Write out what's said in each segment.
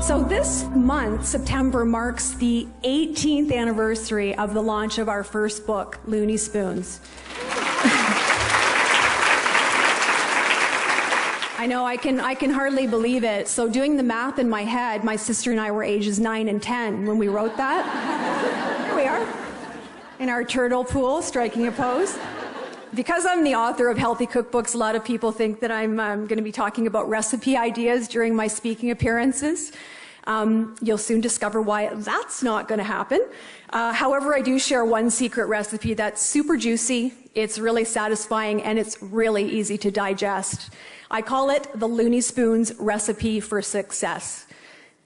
So this month, September, marks the 18th anniversary of the launch of our first book, Looney Spoons. I know, I can hardly believe it. So doing the math in my head, my sister and I were ages 9 and 10 when we wrote that. Here we are, in our turtle pool, striking a pose. Because I'm the author of Healthy Cookbooks, a lot of people think that I'm going to be talking about recipe ideas during my speaking appearances. You'll soon discover why that's not going to happen. However, I do share one secret recipe that's super juicy, it's really satisfying, and it's really easy to digest. I call it the Looney Spoons recipe for success.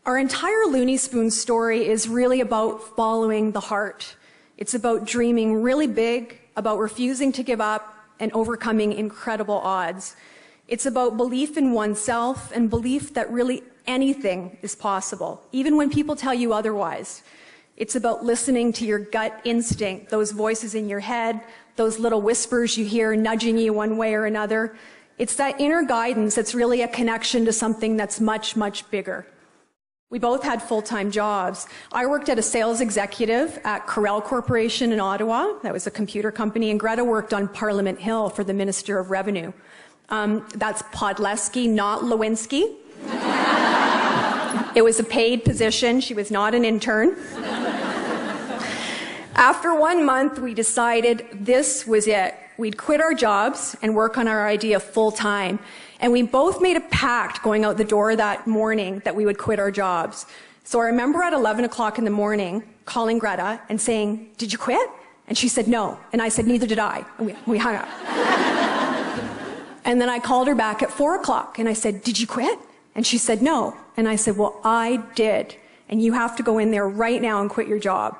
Our entire Looney Spoons story is really about following the heart. It's about dreaming really big, about refusing to give up, and overcoming incredible odds. It's about belief in oneself and belief that really anything is possible, even when people tell you otherwise. It's about listening to your gut instinct, those voices in your head, those little whispers you hear nudging you one way or another. It's that inner guidance that's really a connection to something that's much, much bigger. We both had full-time jobs. I worked at a sales executive at Corel Corporation in Ottawa. That was a computer company. And Greta worked on Parliament Hill for the Minister of Revenue. That's Podleski, not Lewinsky. It was a paid position. She was not an intern. After 1 month, we decided this was it. We'd quit our jobs and work on our idea full-time. And we both made a pact going out the door that morning that we would quit our jobs. So I remember at 11 o'clock in the morning calling Greta and saying, "Did you quit?" And she said, "No." And I said, "Neither did I." And we hung up. And then I called her back at 4 o'clock and I said, "Did you quit?" And she said, "No." And I said, "Well, I did. And you have to go in there right now and quit your job."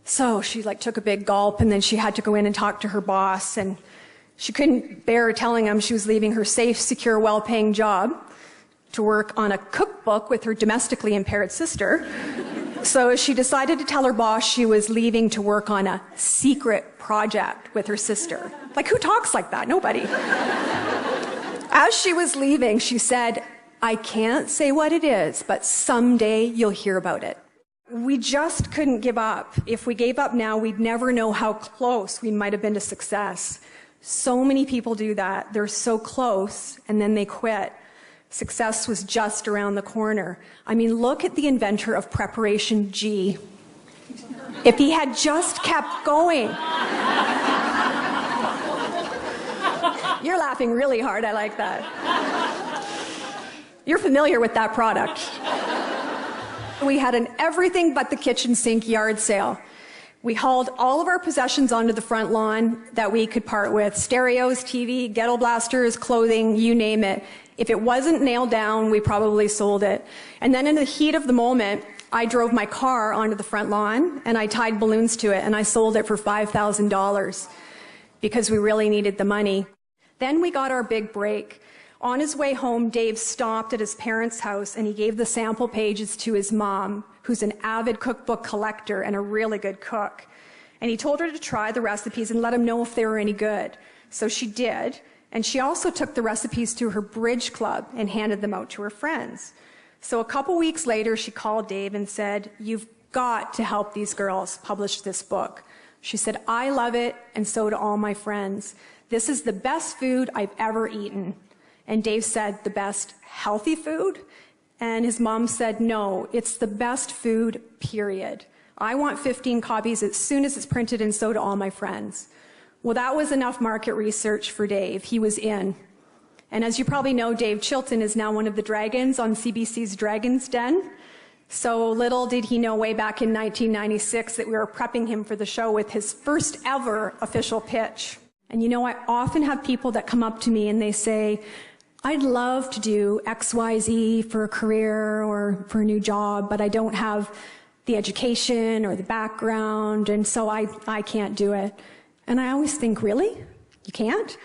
So she took a big gulp, and then she had to go in and talk to her boss, and she couldn't bear telling him she was leaving her safe, secure, well-paying job to work on a cookbook with her domestically impaired sister. So she decided to tell her boss she was leaving to work on a secret project with her sister. Like, who talks like that? Nobody. As she was leaving, she said, "I can't say what it is, but someday you'll hear about it." We just couldn't give up. If we gave up now, we'd never know how close we might have been to success. So many people do that. They're so close, and then they quit. Success was just around the corner. I mean, look at the inventor of Preparation G. If he had just kept going. You're laughing really hard. I like that. You're familiar with that product. We had an everything but the kitchen sink yard sale. We hauled all of our possessions onto the front lawn that we could part with. Stereos, TV, ghetto blasters, clothing, you name it. If it wasn't nailed down, we probably sold it. And then in the heat of the moment, I drove my car onto the front lawn and I tied balloons to it and I sold it for $5,000 because we really needed the money. Then we got our big break. On his way home, Dave stopped at his parents' house and he gave the sample pages to his mom, who's an avid cookbook collector and a really good cook. And he told her to try the recipes and let him know if they were any good. So she did. And she also took the recipes to her bridge club and handed them out to her friends. So a couple weeks later, she called Dave and said, "You've got to help these girls publish this book." She said, "I love it, and so do all my friends. This is the best food I've ever eaten." And Dave said, "The best healthy food?" And his mom said, "No, it's the best food, period. I want 15 copies as soon as it's printed, and so do all my friends." Well, that was enough market research for Dave. He was in. And as you probably know, Dave Chilton is now one of the dragons on CBC's Dragon's Den. So little did he know way back in 1996 that we were prepping him for the show with his first ever official pitch. And you know, I often have people that come up to me and they say, "I'd love to do XYZ for a career or for a new job, but I don't have the education or the background, and so I can't do it." And I always think, really? You can't?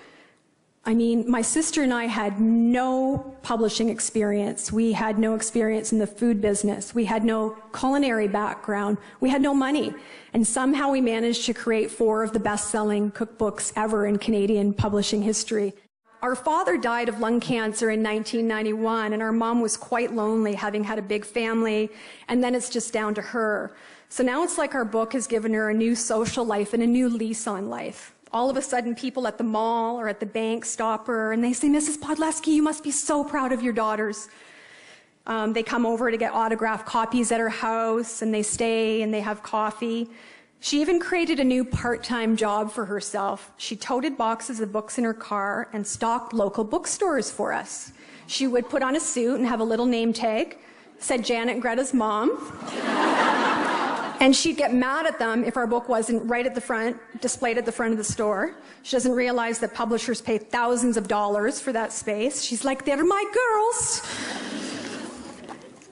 I mean, my sister and I had no publishing experience. We had no experience in the food business. We had no culinary background. We had no money. And somehow we managed to create 4 of the best-selling cookbooks ever in Canadian publishing history. Our father died of lung cancer in 1991, and our mom was quite lonely, having had a big family, and then it's just down to her. So now it's like our book has given her a new social life and a new lease on life. All of a sudden, people at the mall or at the bank stop her, and they say, "Mrs. Podleski, you must be so proud of your daughters." They come over to get autographed copies at her house, and they stay and they have coffee. She even created a new part-time job for herself. She toted boxes of books in her car and stocked local bookstores for us. She would put on a suit and have a little name tag, said Janet and Greta's mom. And she'd get mad at them if our book wasn't right at the front, displayed at the front of the store. She doesn't realize that publishers pay thousands of dollars for that space. She's like, "They're my girls."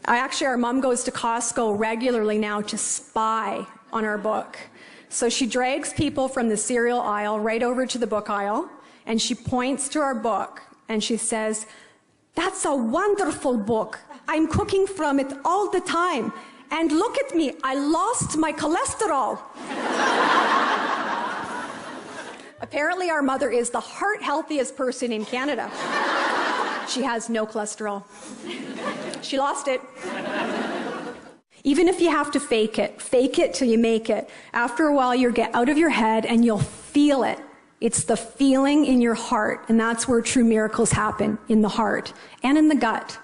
Our mom goes to Costco regularly now to spy on our book. So she drags people from the cereal aisle right over to the book aisle, and she points to our book, and she says, "That's a wonderful book. I'm cooking from it all the time. And look at me, I lost my cholesterol." Apparently our mother is the heart healthiest person in Canada. She has no cholesterol. She lost it. Even if you have to fake it till you make it. After a while, you'll get out of your head and you'll feel it. It's the feeling in your heart, and that's where true miracles happen, in the heart and in the gut.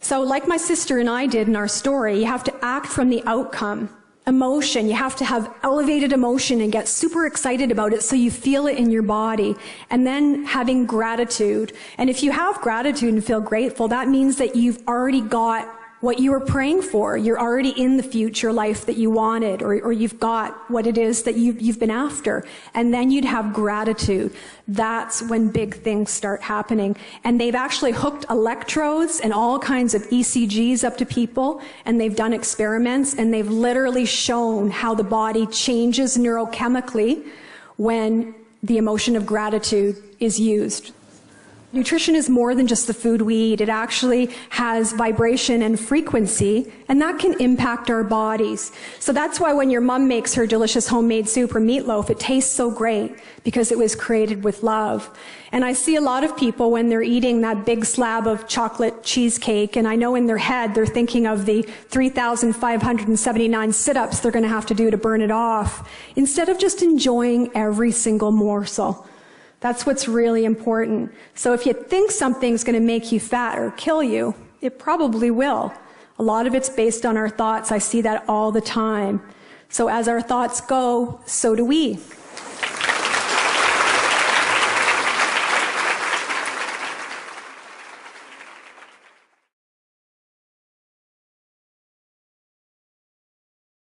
So like my sister and I did in our story, you have to act from the outcome. Emotion, you have to have elevated emotion and get super excited about it so you feel it in your body. And then having gratitude. And if you have gratitude and feel grateful, that means that you've already got what you were praying for. You're already in the future life that you wanted, or you've got what it is that you've been after. And then you'd have gratitude. That's when big things start happening. And they've actually hooked electrodes and all kinds of ECGs up to people, and they've done experiments, and they've literally shown how the body changes neurochemically when the emotion of gratitude is used. Nutrition is more than just the food we eat. It actually has vibration and frequency, and that can impact our bodies. So that's why when your mom makes her delicious homemade soup or meatloaf, it tastes so great, because it was created with love. And I see a lot of people when they're eating that big slab of chocolate cheesecake, and I know in their head they're thinking of the 3,579 sit-ups they're going to have to do to burn it off, instead of just enjoying every single morsel. That's what's really important. So if you think something's going to make you fat or kill you, it probably will. A lot of it's based on our thoughts. I see that all the time. So as our thoughts go, so do we.